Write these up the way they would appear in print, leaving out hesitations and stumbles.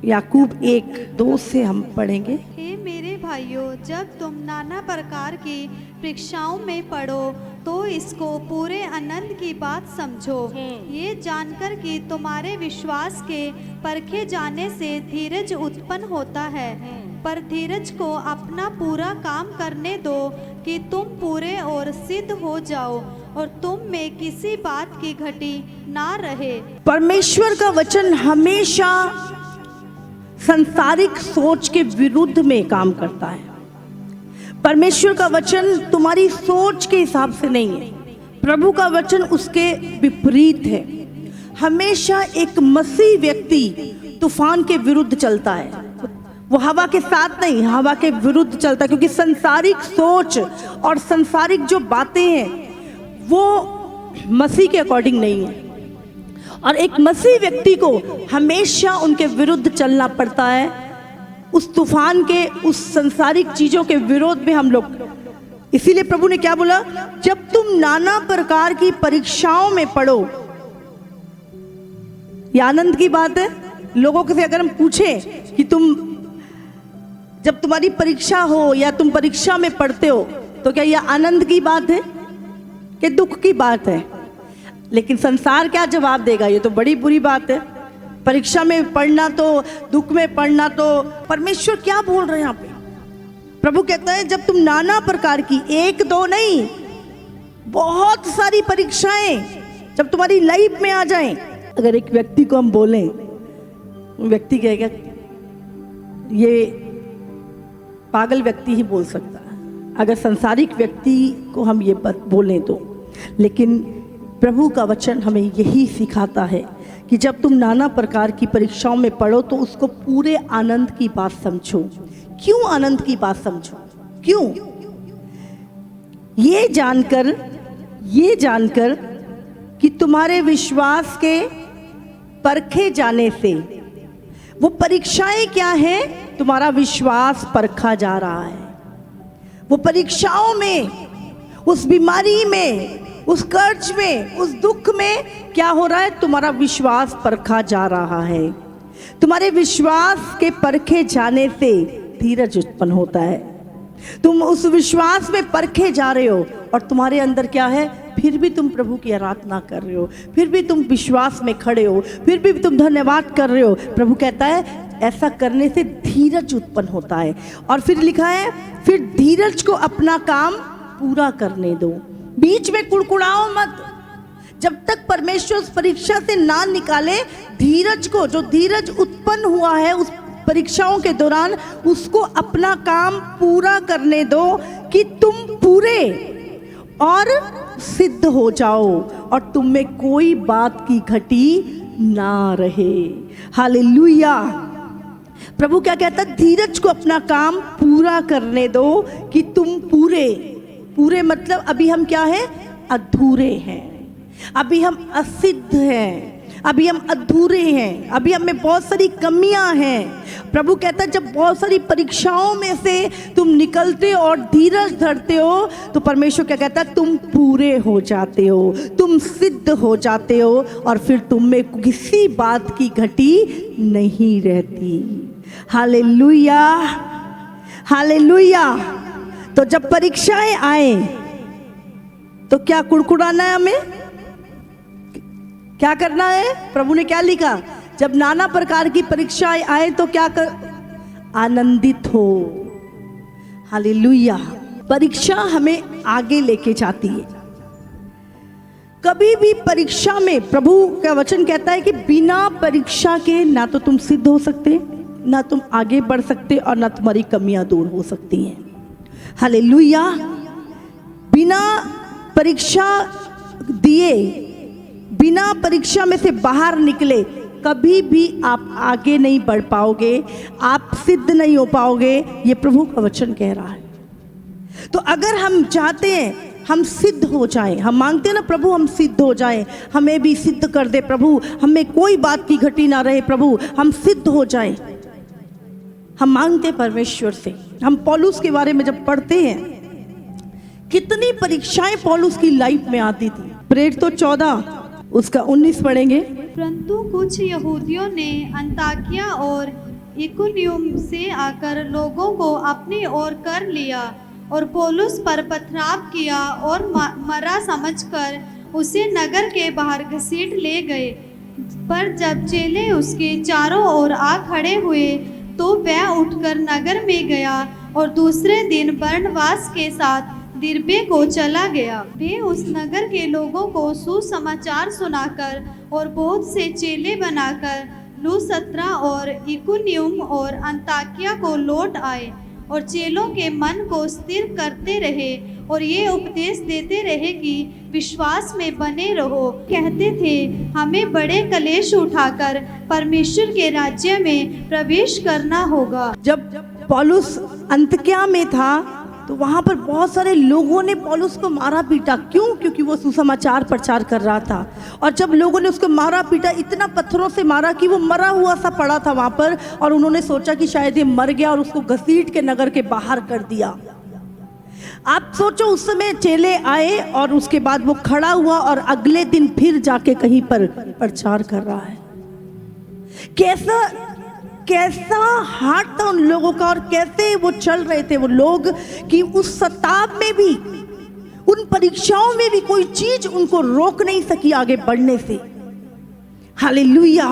याकूब 1:2 से हम पढ़ेंगे। हे मेरे भाइयों, जब तुम नाना प्रकार की परीक्षाओं में पड़ो तो इसको पूरे आनंद की बात समझो, ये जानकर कि तुम्हारे विश्वास के परखे जाने से धीरज उत्पन्न होता है। पर धीरज को अपना पूरा काम करने दो कि तुम पूरे और सिद्ध हो जाओ और तुम में किसी बात की घटी ना रहे। परमेश्वर का वचन हमेशा सांसारिक सोच के विरुद्ध में काम करता है। परमेश्वर का वचन तुम्हारी सोच के हिसाब से नहीं है, प्रभु का वचन उसके विपरीत है। हमेशा एक मसीह व्यक्ति तूफान के विरुद्ध चलता है, वो हवा के साथ नहीं, हवा के विरुद्ध चलता है, क्योंकि सांसारिक सोच और सांसारिक जो बातें हैं वो मसीह के अकॉर्डिंग नहीं है। और एक मसीह व्यक्ति को हमेशा उनके विरुद्ध चलना पड़ता है। उस तूफान के, उस सांसारिक चीजों के विरोध में हम लोग, इसीलिए प्रभु ने क्या बोला, जब तुम नाना प्रकार की परीक्षाओं में पड़ो। ये आनंद की बात है। लोगों से अगर हम पूछें कि तुम जब तुम्हारी परीक्षा हो या तुम परीक्षा में पढ़ते हो तो क्या यह आनंद की बात है कि दुख की बात है? लेकिन संसार क्या जवाब देगा, ये तो बड़ी बुरी बात है। परीक्षा में पढ़ना तो, दुख में पढ़ना तो। परमेश्वर क्या बोल रहे हैं यहाँ पे? प्रभु कहता है जब तुम नाना प्रकार की, 1-2 नहीं, बहुत सारी परीक्षाएं जब तुम्हारी लाइफ में आ जाएं। अगर एक व्यक्ति को हम बोलें, व्यक्ति कहेगा ये पागल व्यक्ति ही बोल सकता है, अगर संसारिक व्यक्ति को हम ये बोलें तो। लेकिन प्रभु का वचन हमें यही सिखाता है कि जब तुम नाना प्रकार की परीक्षाओं में पढ़ो तो उसको पूरे आनंद की बात समझो। क्यों आनंद की बात समझो? क्यों? ये जानकर कि तुम्हारे विश्वास के परखे जाने से, वो परीक्षाएं क्या हैं? तुम्हारा विश्वास परखा जा रहा है। वो परीक्षाओं में, उस बीमारी में, उस कर्ज में, उस दुख में क्या हो रहा है? तुम्हारा विश्वास परखा जा रहा है। तुम्हारे विश्वास के परखे जाने से धीरज उत्पन्न होता है। तुम उस विश्वास में परखे जा रहे हो और तुम्हारे अंदर क्या है? फिर भी तुम प्रभु की आराधना कर रहे हो, फिर भी तुम विश्वास में खड़े हो, फिर भी तुम धन्यवाद कर रहे हो। प्रभु कहता है ऐसा करने से धीरज उत्पन्न होता है। और फिर लिखा है, फिर धीरज को अपना काम पूरा करने दो। बीच में कुड़कुड़ाओ मत। जब तक परमेश्वर उस परीक्षा से ना निकाले धीरज को, जो धीरज उत्पन्न हुआ है उस परीक्षाओं के दौरान, उसको अपना काम पूरा करने दो कि तुम पूरे और सिद्ध हो जाओ और तुम में कोई बात की घटी ना रहे। हालेलुया। प्रभु क्या कहता है? धीरज को अपना काम पूरा करने दो कि तुम पूरे मतलब अभी हम क्या हैं? अधूरे हैं, अभी हम असिद्ध हैं, अभी हम अधूरे हैं, अभी हमें बहुत सारी कमियां हैं। प्रभु कहता है जब बहुत सारी परीक्षाओं में से तुम निकलते हो और धीरज धरते हो तो परमेश्वर क्या कहता है? तुम पूरे हो जाते हो, तुम सिद्ध हो जाते हो और फिर तुम में किसी बात की घटी नहीं रहती। Hallelujah, hallelujah. तो जब परीक्षाएं आए तो क्या कुड़कुड़ाना है? हमें क्या करना है? प्रभु ने क्या लिखा? जब नाना प्रकार की परीक्षाएं आए तो क्या कर? आनंदित हो। हालेलुया। परीक्षा हमें आगे लेके जाती है। कभी भी परीक्षा में प्रभु का वचन कहता है कि बिना परीक्षा के ना तो तुम सिद्ध हो सकते, ना तुम आगे बढ़ सकते और ना तुम्हारी कमियां दूर हो सकती हैं। हालेलुया। बिना परीक्षा दिए, बिना परीक्षा में से बाहर निकले कभी भी आप आगे नहीं बढ़ पाओगे, आप सिद्ध नहीं हो पाओगे। ये प्रभु का वचन कह रहा है। तो अगर हम चाहते हैं हम सिद्ध हो जाएं, हम मांगते हैं ना प्रभु हम सिद्ध हो जाएं, हमें भी सिद्ध कर दे प्रभु, हमें कोई बात की घटी ना रहे प्रभु, हम सिद्ध हो जाएं। हम मांगते परमेश्वर से। हम पौलुस के बारे में जब पढ़ते हैं कितनी परीक्षाएं पौलुस की लाइफ में आती थी। प्रेरित तो 14 उसका 19 पढ़ेंगे। परंतु कुछ यहूदियों ने अंताकिया और इकुनियुम से आकर लोगों को अपनी ओर कर लिया और पौलुस पर पथराव किया और मरा समझकर उसे नगर के बाहर घसीट ले गए। पर जब चेले उसके चारों ओर आ खड़े हुए तो वह उठकर नगर में गया और दूसरे दिन बरनबास के साथ दिरबे को चला गया। वे उस नगर के लोगों को सुसमाचार सुनाकर और बहुत से चेले बनाकर लुस्त्रा और इकुनियुम और अंताकिया को लौट आए और चेलों के मन को स्थिर करते रहे और ये उपदेश देते रहे कि विश्वास में बने रहो। कहते थे, हमें बड़े कलेश उठाकर परमेश्वर के राज्य में प्रवेश करना होगा। जब पौलुस अंताकिया में था तो वहां पर बहुत सारे लोगों ने पौलुस को मारा पीटा। क्यों? क्योंकि वो सुसमाचार प्रचार कर रहा था। और जब लोगों ने उसको मारा पीटा, इतना पत्थरों से मारा कि वो मरा हुआ सा पड़ा था वहां पर, और उन्होंने सोचा कि शायद ये मर गया और उसको घसीट के नगर के बाहर कर दिया। आप सोचो, उस समय चेले आए और उसके बाद वो खड़ा हुआ और अगले दिन फिर जाके कहीं पर प्रचार कर रहा है। कैसा हार्ट था उन लोगों का, और कैसे वो चल रहे थे वो लोग कि उस सताव में भी, उन परीक्षाओं में भी कोई चीज उनको रोक नहीं सकी आगे बढ़ने से। हालेलुया।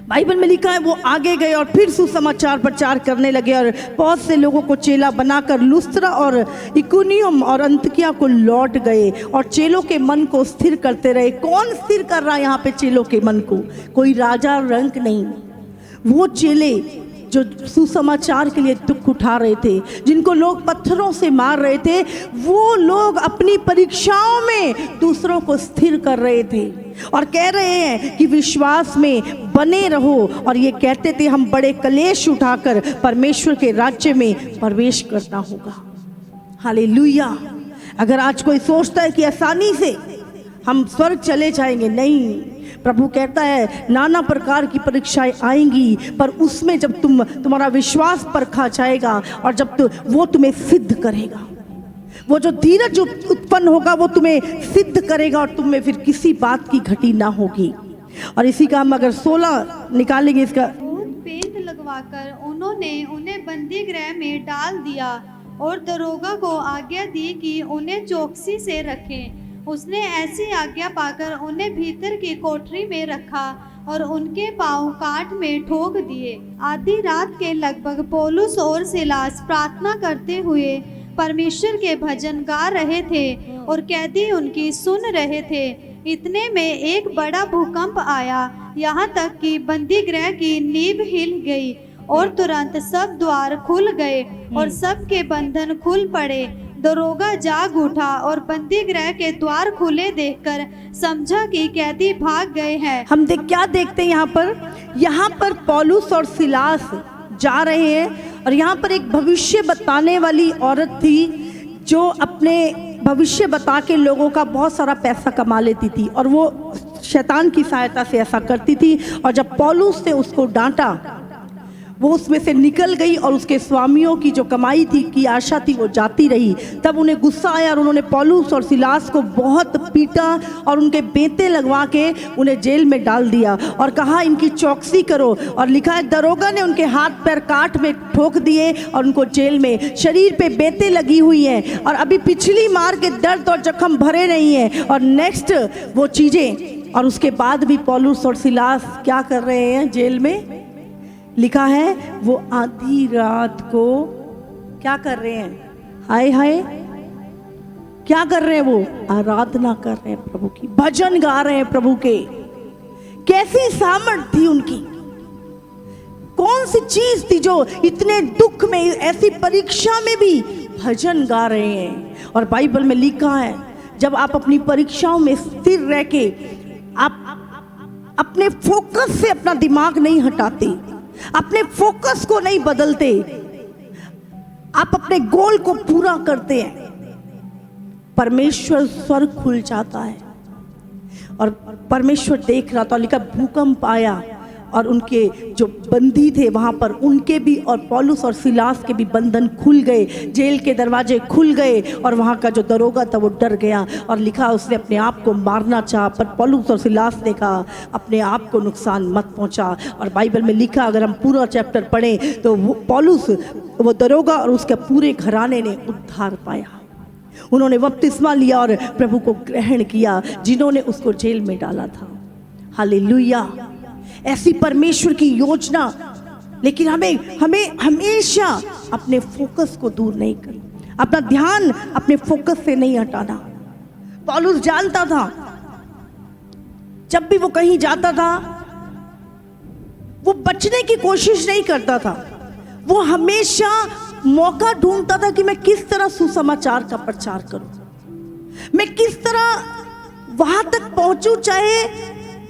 बाइबल में लिखा है वो आगे गए और फिर सुसमाचार प्रचार करने लगे और बहुत से लोगों को चेला बनाकर लुस्त्रा और इकुनियुम और अंताकिया को लौट गए और चेलों के मन को स्थिर करते रहे। कौन स्थिर कर रहा है यहाँ पे चेलों के मन को? कोई राजा रंक नहीं, वो चेले जो सुसमाचार के लिए दुख उठा रहे थे, जिनको लोग पत्थरों से मार रहे थे, वो लोग अपनी परीक्षाओं में दूसरों को स्थिर कर रहे थे और कह रहे हैं कि विश्वास में बने रहो। और ये कहते थे हम बड़े कलेश उठाकर परमेश्वर के राज्य में प्रवेश करना होगा। हालेलुया। अगर आज कोई सोचता है कि आसानी से हम स्वर्ग चले जाएंगे, नहीं। प्रभु कहता है नाना प्रकार की परीक्षाएं आएंगी, पर उसमें जब तुम्हारा विश्वास परखा जाएगा और जब वो तुम्हें सिद्ध करेगा, वो जो धीरज उत्पन्न होगा वो तुम्हें सिद्ध करेगा और तुम में फिर किसी बात की घटी ना होगी। और इसी का हम अगर 16 निकालेंगे, इसका पेंट लगवाकर उन्होंने उन्हें बंदी गृह में डाल दिया और दरोगा को आज्ञा दी कि उन्हें चौकसी से रखें। उसने ऐसी आज्ञा पाकर उन्हें भीतर की कोठरी में रखा और उनके पांव काट में ठोक दिए। आधी रात के लगभग पौलुस और सिलास प्रार्थना करते हुए परमेश्वर के भजन गा रहे थे और कैदी उनकी सुन रहे थे। इतने में एक बड़ा भूकंप आया, यहाँ तक कि बंदी गृह की नींव हिल गई और तुरंत सब द्वार खुल गए और सबके बंधन खुल पड़े। दरोगा जाग उठा और बंदी गृह के द्वार खुले देखकर समझा कि कैदी भाग गए हैं। हम क्या देखते हैं यहाँ पर पौलुस और सिलास जा रहे हैं और यहाँ पर एक भविष्य बताने वाली औरत थी जो अपने भविष्य बता के लोगों का बहुत सारा पैसा कमा लेती थी और वो शैतान की सहायता से ऐसा करती थी। और जब पौलुस ने उसको डांटा, वो उसमें से निकल गई और उसके स्वामियों की जो कमाई थी की आशा थी वो जाती रही। तब उन्हें गुस्सा आया और उन्होंने पौलुस और सिलास को बहुत पीटा और उनके बेंते लगवा के उन्हें जेल में डाल दिया और कहा इनकी चौकसी करो। और लिखा है दरोगा ने उनके हाथ पैर काट में ठोक दिए और उनको जेल में, शरीर पे बेंते लगी हुई हैं और अभी पिछली मार के दर्द और जख्म भरे नहीं हैं और नेक्स्ट वो चीज़ें। और उसके बाद भी पौलुस और सिलास क्या कर रहे हैं जेल में? लिखा है वो आधी रात को क्या कर रहे हैं? हाय हाय, क्या कर रहे हैं? वो आराधना कर रहे हैं प्रभु की, भजन गा रहे हैं प्रभु के। कैसी सामर्थ थी उनकी, कौन सी चीज थी जो इतने दुख में, ऐसी परीक्षा में भी भजन गा रहे हैं। और बाइबल में लिखा है जब आप अपनी परीक्षाओं में स्थिर रह के आप अपने फोकस से अपना दिमाग नहीं हटाते, अपने फोकस को नहीं बदलते, आप अपने गोल को पूरा करते हैं, परमेश्वर स्वर्ग खुल जाता है। और परमेश्वर देख रहा था, लिखा भूकंप आया और उनके जो बंदी थे वहाँ पर उनके भी, और पौलुस और सिलास के भी बंधन खुल गए, जेल के दरवाजे खुल गए, और वहाँ का जो दरोगा था वो डर गया और लिखा उसने अपने आप को मारना चाहा, पर पौलुस और सिलास ने कहा अपने आप को नुकसान मत पहुँचा। और बाइबल में लिखा, अगर हम पूरा चैप्टर पढ़ें तो वो पौलुस, वो दरोगा और उसके पूरे घराने ने उद्धार पाया। उन्होंने बपतिस्मा लिया और प्रभु को ग्रहण किया जिन्होंने उसको जेल में डाला था। हालेलुया। ऐसी परमेश्वर की योजना, लेकिन हमें हमेशा अपने फोकस को दूर नहीं करना, अपना ध्यान अपने फोकस से नहीं हटाना। पौलुस जानता था जब भी वो कहीं जाता था वो बचने की कोशिश नहीं करता था, वो हमेशा मौका ढूंढता था कि मैं किस तरह सुसमाचार का प्रचार करूं, मैं किस तरह वहां तक पहुंचूं, चाहे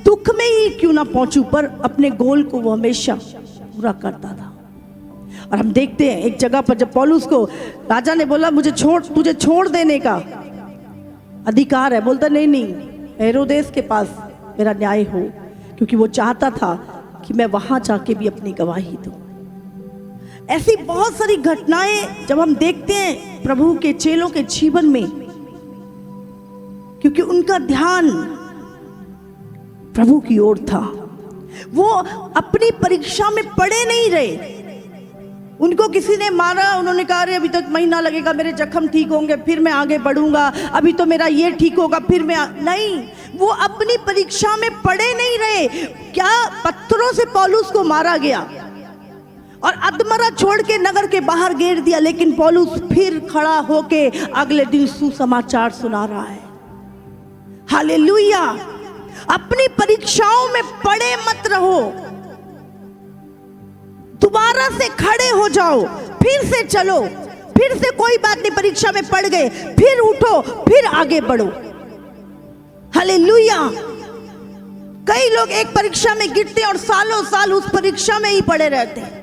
दुख में ही क्यों ना पहुंचूं, पर अपने गोल को वो हमेशा पूरा करता था। और हम देखते हैं एक जगह पर जब पौलुस को राजा ने बोला तुझे छोड़ देने का अधिकार है, बोलता नहीं, हेरोदेस के पास मेरा न्याय हो, क्योंकि वो चाहता था कि मैं वहां जाके भी अपनी गवाही दूं। ऐसी बहुत सारी घटनाएं जब हम देखते हैं प्रभु के चेलों के जीवन में, क्योंकि उनका ध्यान प्रभु की ओर था, वो अपनी परीक्षा में पड़े नहीं रहे। उनको किसी ने मारा, उन्होंने कहा अरे अभी तक महीना लगेगा, मेरे जख्म ठीक होंगे फिर मैं आगे बढ़ूंगा, अभी तो मेरा ये ठीक होगा फिर मैं नहीं, वो अपनी परीक्षा में पड़े नहीं रहे। क्या पत्थरों से पौलुस को मारा गया और अधमरा छोड़ के नगर के बाहर घेर दिया, लेकिन पौलुस फिर खड़ा होके अगले दिन सुसमाचार सुना रहा है। हालेलुया। अपनी परीक्षाओं में पड़े मत रहो, दोबारा से खड़े हो जाओ, फिर से चलो, फिर से कोई बात नहीं, परीक्षा में पड़ गए फिर उठो, फिर आगे बढ़ो। हालेलुया। कई लोग एक परीक्षा में गिरते और सालों साल उस परीक्षा में ही पड़े रहते हैं।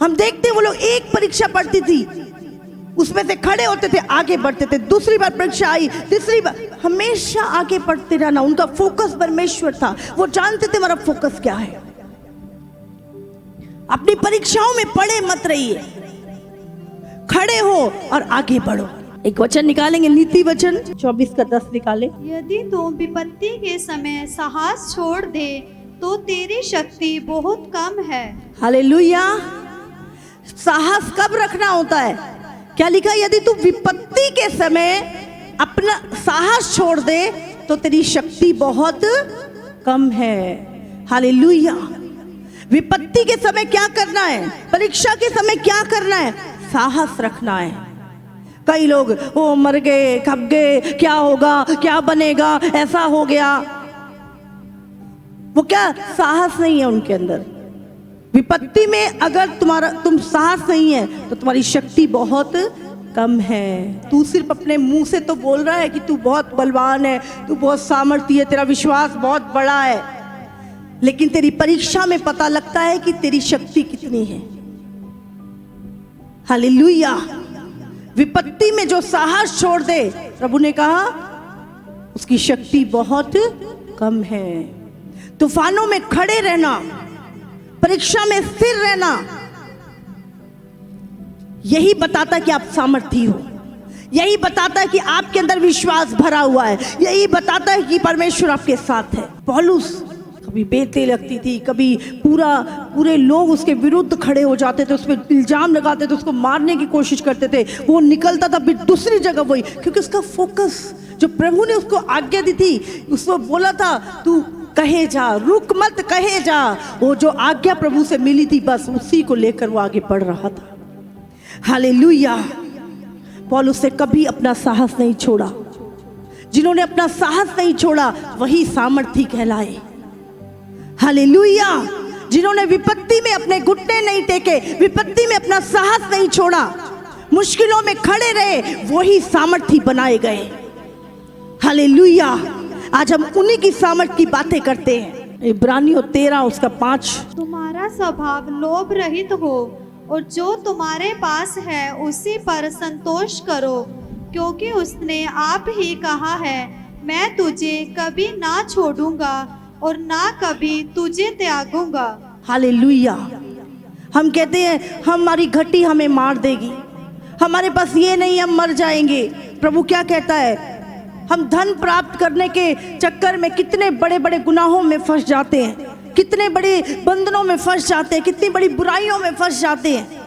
हम देखते हैं वो लोग एक परीक्षा पढ़ती थी, उसमें से खड़े होते थे, आगे बढ़ते थे, दूसरी बार परीक्षा आई, तीसरी बार, हमेशा आगे बढ़ते रहना। उनका फोकस परमेश्वर था, वो जानते थे हमारा फोकस क्या है। अपनी परीक्षाओं में पड़े मत रहिए, खड़े हो और आगे बढ़ो। एक वचन निकालेंगे, नीति वचन 24:10 निकाले। यदि तुम विपत्ति के समय साहस छोड़ दे तो तेरी शक्ति बहुत कम है। हालेलुया। साहस कब रखना होता है? क्या लिखा? यदि तू विपत्ति के समय अपना साहस छोड़ दे तो तेरी शक्ति बहुत कम है। हालेलुया। विपत्ति के समय क्या करना है? परीक्षा के समय क्या करना है? साहस रखना है। कई लोग ओ मर गए, खप गए, क्या होगा, क्या बनेगा, ऐसा हो गया, वो क्या साहस नहीं है उनके अंदर। विपत्ति में अगर तुम साहस नहीं है तो तुम्हारी शक्ति बहुत कम है। तू सिर्फ अपने मुंह से तो बोल रहा है कि तू बहुत बलवान है, तू बहुत सामर्थ्य है, तेरा विश्वास बहुत बड़ा है, लेकिन तेरी परीक्षा में पता लगता है कि तेरी शक्ति कितनी है। हालेलुया। विपत्ति में जो साहस छोड़ दे, प्रभु ने कहा उसकी शक्ति बहुत कम है। तूफानों में खड़े रहना, परीक्षा में स्थिर रहना, यही बताता कि आप सामर्थी हो, यही बताता है कि आपके अंदर विश्वास भरा हुआ है, यही बताता है कि परमेश्वर आपके साथ है। पौलुस कभी बेतें लगती थी, कभी पूरे लोग उसके विरुद्ध खड़े हो जाते थे, उस पर इल्जाम लगाते थे, उसको मारने की कोशिश करते थे, वो निकलता था फिर दूसरी जगह वही, क्योंकि उसका फोकस, जो प्रभु ने उसको आज्ञा दी थी, उसको बोला था तू कहे जा, रुक मत, कहे जा, वो जो आज्ञा प्रभु से मिली थी बस उसी को लेकर वो आगे बढ़ रहा था। हालेलुया। पौलुस ने कभी अपना साहस नहीं छोड़ा। जिन्होंने अपना साहस नहीं छोड़ा वही सामर्थी कहलाए। हालेलुया। जिन्होंने विपत्ति में अपने घुटने नहीं टेके, विपत्ति में अपना साहस नहीं छोड़ा, मुश्किलों में खड़े रहे, वही सामर्थी बनाए गए। हालेलुया। आज हम उन्हीं की सामर्थ की बातें करते हैं। इब्रानियों 13:5। तुम्हारा स्वभाव लोभ रहित हो और जो तुम्हारे पास है उसी पर संतोष करो, क्योंकि उसने आप ही कहा है, मैं तुझे कभी ना छोड़ूंगा और ना कभी तुझे त्यागूंगा। हालेलुया। हम कहते हैं हमारी घटी हमें मार देगी, हमारे पास ये नहीं, हम मर जाएंगे। प्रभु क्या कहता है, हम धन प्राप्त करने के चक्कर में कितने बड़े बड़े गुनाहों में फंस जाते हैं, कितने बड़े बंधनों में फंस जाते हैं, कितनी बड़ी बुराइयों में फंस जाते हैं।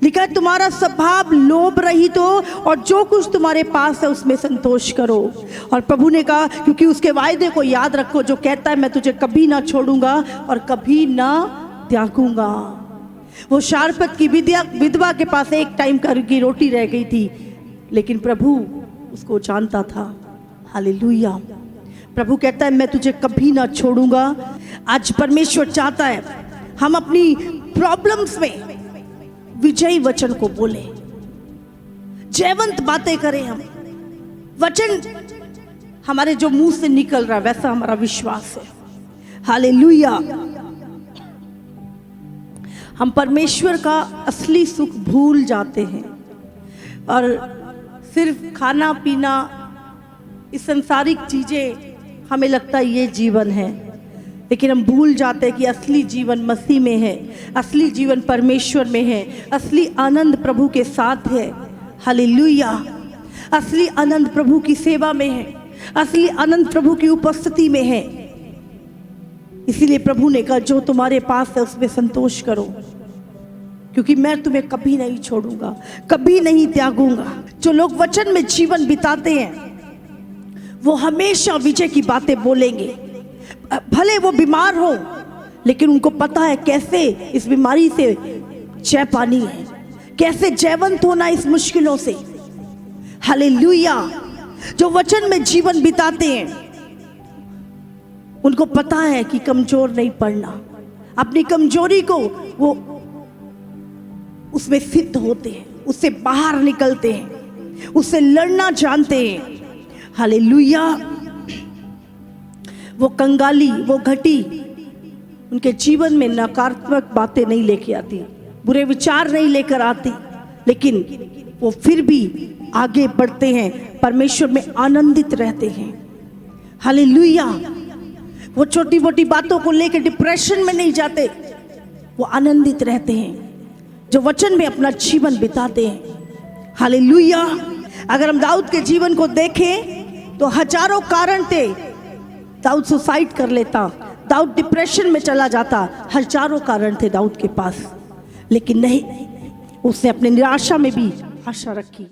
लिखा है तुम्हारा स्वभाव लोभ रहित हो और जो कुछ तुम्हारे पास है उसमें संतोष करो। और प्रभु ने कहा क्योंकि उसके वायदे को याद रखो जो कहता है मैं तुझे कभी ना छोड़ूंगा और कभी ना त्यागूंगा। वो शारपत की विधवा के पास एक टाइम की रोटी रह गई थी, लेकिन प्रभु उसको जानता था। हालेलुया। प्रभु कहता है मैं तुझे कभी ना छोड़ूंगा। आज परमेश्वर चाहता है हम अपनी प्रॉब्लम्स में विजयी वचन को बोले, जयवंत बातें करें। हम वचन हमारे जो मुंह से निकल रहा वैसा हमारा विश्वास है। हालेलुया। हम परमेश्वर का असली सुख भूल जाते हैं और सिर्फ खाना पीना, इस संसारिक चीजें हमें लगता है ये जीवन है, लेकिन हम भूल जाते हैं कि असली जीवन मसीह में है, असली जीवन परमेश्वर में है, असली आनंद प्रभु के साथ है। हालेलुया। असली आनंद प्रभु की सेवा में है, असली आनंद प्रभु की उपस्थिति में है। इसीलिए प्रभु ने कहा जो तुम्हारे पास है उसमें संतोष करो, क्योंकि मैं तुम्हें कभी नहीं छोड़ूंगा, कभी नहीं त्यागूंगा। जो लोग वचन में जीवन बिताते हैं वो हमेशा विजय की बातें बोलेंगे। भले वो बीमार हो, लेकिन उनको पता है कैसे इस बीमारी से जय पानी है, कैसे जयवंत होना इस मुश्किलों से। हालेलुया। जो वचन में जीवन बिताते हैं उनको पता है कि कमजोर नहीं पड़ना, अपनी कमजोरी को वो उसमें सिद्ध होते हैं, उससे बाहर निकलते हैं, उससे लड़ना जानते हैं। हालेलुया। वो कंगाली, वो घटी उनके जीवन में नकारात्मक बातें नहीं लेके आती, बुरे विचार नहीं लेकर आती, लेकिन वो फिर भी आगे बढ़ते हैं, परमेश्वर में आनंदित रहते हैं। हालेलुया। वो छोटी मोटी बातों को लेकर डिप्रेशन में नहीं जाते, वो आनंदित रहते हैं जो वचन में अपना जीवन बिताते हैं। हालेलुया। अगर हम दाऊद के जीवन को देखें तो हजारों कारण थे। दाऊद सुसाइड कर लेता, दाऊद डिप्रेशन में चला जाता, हजारों कारण थे दाऊद के पास, लेकिन नहीं, उसने अपने निराशा में भी आशा रखी।